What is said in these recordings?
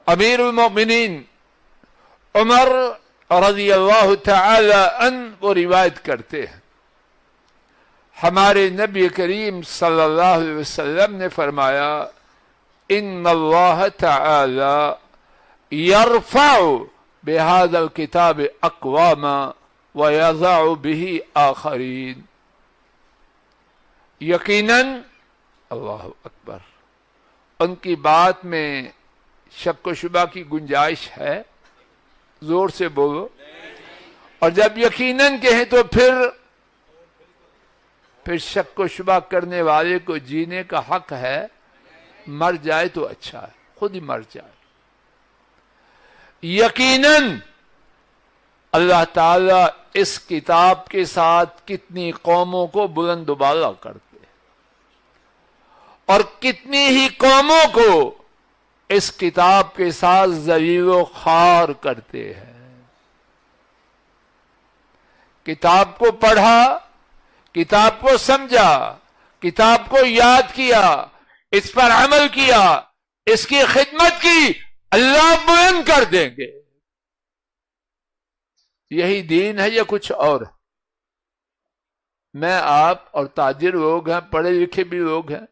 امیر المومنین عمر رضی اللہ تعالی عنہ وہ روایت کرتے ہیں، ہمارے نبی کریم صلی اللہ علیہ وسلم نے فرمایا ان اللہ تعالی یرفع بهذا الکتاب اقواما ویضع به آخرین، یقیناً اللہ اکبر ان کی بات میں شک و شبہ کی گنجائش ہے؟ زور سے بولو. اور جب یقیناً کہیں تو پھر شک و شبہ کرنے والے کو جینے کا حق ہے. مر جائے تو اچھا ہے، خود ہی مر جائے. یقیناً اللہ تعالیٰ اس کتاب کے ساتھ کتنی قوموں کو بلند و بالا کرتے ہیں اور کتنی ہی قوموں کو اس کتاب کے ساتھ ذلیل و خوار کرتے ہیں. کتاب کو پڑھا، کتاب کو سمجھا، کتاب کو یاد کیا، اس پر عمل کیا، اس کی خدمت کی، اللہ بلند کر دیں گے. یہی دین ہے یا کچھ اور؟ میں آپ اور تاجر لوگ ہیں، پڑھے لکھے بھی لوگ ہیں.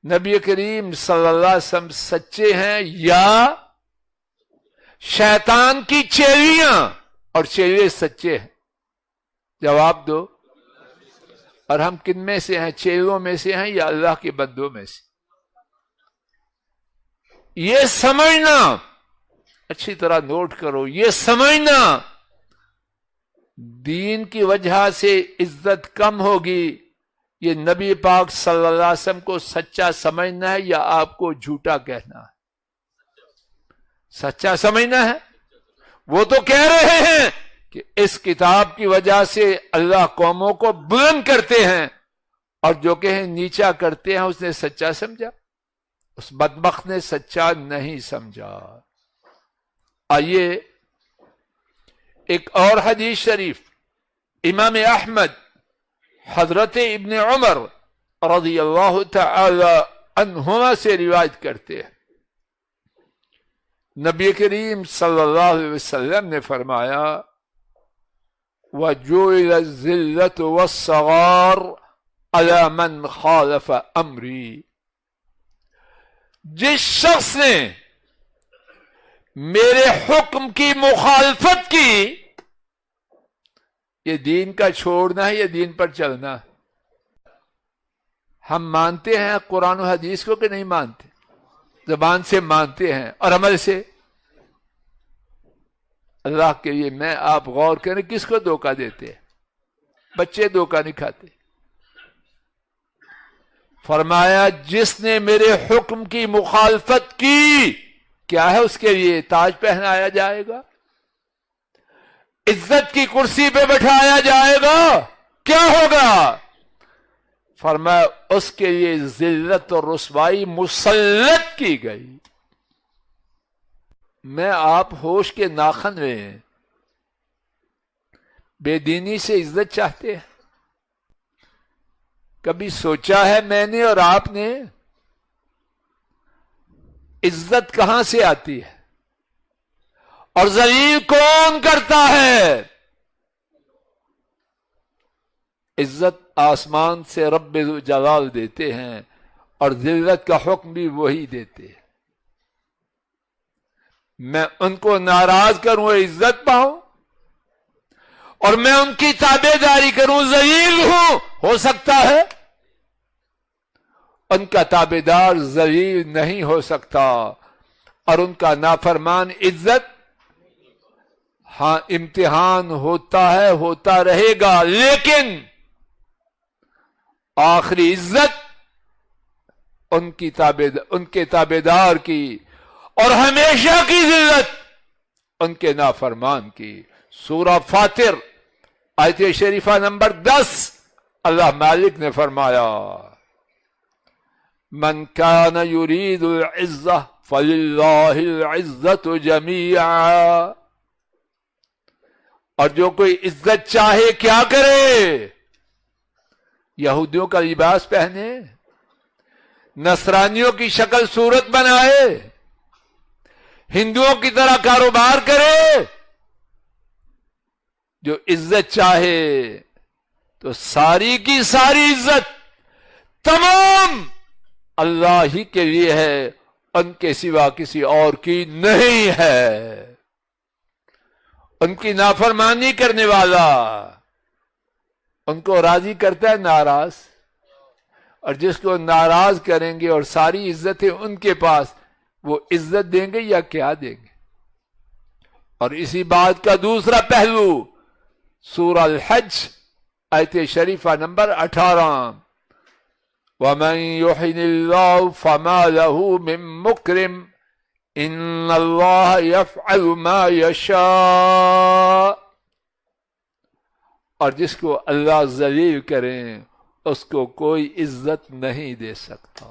نبی کریم صلی اللہ علیہ وسلم سچے ہیں یا شیطان کی چیلیاں اور چیلے سچے ہیں؟ جواب دو. اور ہم کن میں سے ہیں؟ چیلوں میں سے ہیں یا اللہ کے بندوں میں سے؟ یہ سمجھنا، اچھی طرح نوٹ کرو، یہ سمجھنا دین کی وجہ سے عزت کم ہوگی، یہ نبی پاک صلی اللہ علیہ وسلم کو سچا سمجھنا ہے یا آپ کو جھوٹا کہنا ہے؟ سچا سمجھنا ہے. وہ تو کہہ رہے ہیں کہ اس کتاب کی وجہ سے اللہ قوموں کو بلند کرتے ہیں، اور جو کہیں نیچا کرتے ہیں اس نے سچا سمجھا؟ اس بدبخت نے سچا نہیں سمجھا. آئیے ایک اور حدیث شریف امام احمد حضرت ابن عمر رضی اللہ تعالی عنہما سے روایت کرتے ہیں. نبی کریم صلی اللہ علیہ وسلم نے فرمایا وَجُعِلَ الذِّلَّةُ وَالصَّغَارُ عَلَى مَنْ خَالَفَ أَمْرِي، جس شخص نے میرے حکم کی مخالفت کی، یہ دین کا چھوڑنا ہے یا دین پر چلنا؟ ہم مانتے ہیں قرآن و حدیث کو کہ نہیں مانتے؟ زبان سے مانتے ہیں اور عمل سے؟ اللہ کے لیے میں آپ غور کریں، کس کو دھوکہ دیتے ہیں؟ بچے دھوکہ نہیں کھاتے. فرمایا جس نے میرے حکم کی مخالفت کی، کیا ہے اس کے لیے؟ تاج پہنایا جائے گا، عزت کی کرسی پہ بٹھایا جائے گا، کیا ہوگا؟ فرمایا اس کے لیے ذلت اور رسوائی مسلط کی گئی. میں آپ ہوش کے ناخن میں ہیں، بے دینی سے عزت چاہتے ہیں؟ کبھی سوچا ہے میں نے اور آپ نے عزت کہاں سے آتی ہے اور ذلیل کون کرتا ہے؟ عزت آسمان سے رب جلال دیتے ہیں اور ذلت کا حکم بھی وہی دیتے ہیں. میں ان کو ناراض کروں عزت پاؤں، اور میں ان کی تابع داری کروں ذلیل ہوں؟ ہو سکتا ہے؟ ان کا تابع دار ذلیل نہیں ہو سکتا، اور ان کا نافرمان عزت. ہاں امتحان ہوتا ہے، ہوتا رہے گا، لیکن آخری عزت ان کے تابع دار کی، اور ہمیشہ کی ذلت ان کے نافرمان کی. سورہ فاطر آیت شریفہ نمبر 10 اللہ مالک نے فرمایا من کان یرید العزہ فللہ العزة جمیعا، اور جو کوئی عزت چاہے کیا کرے؟ یہودیوں کا لباس پہنے، نصرانیوں کی شکل صورت بنائے، ہندوؤں کی طرح کاروبار کرے، جو عزت چاہے تو ساری کی ساری عزت تمام اللہ ہی کے لیے ہے، ان کے سوا کسی اور کی نہیں ہے۔ ان کی نافرمانی کرنے والا ان کو راضی کرتا ہے ناراض، اور جس کو ناراض کریں گے اور ساری عزتیں ان کے پاس، وہ عزت دیں گے یا کیا دیں گے؟ اور اسی بات کا دوسرا پہلو سورہ الحج آیت شریفہ نمبر 18، وَمَن يُحِنِ اللَّهُ فَمَا لَهُ مِن مُكْرِمٍ إِنَّ اللَّهَ يَفْعَلُ مَا يَشَاءُ۔ اور جس کو اللہ ذلیل کریں اس کو کوئی عزت نہیں دے سکتا۔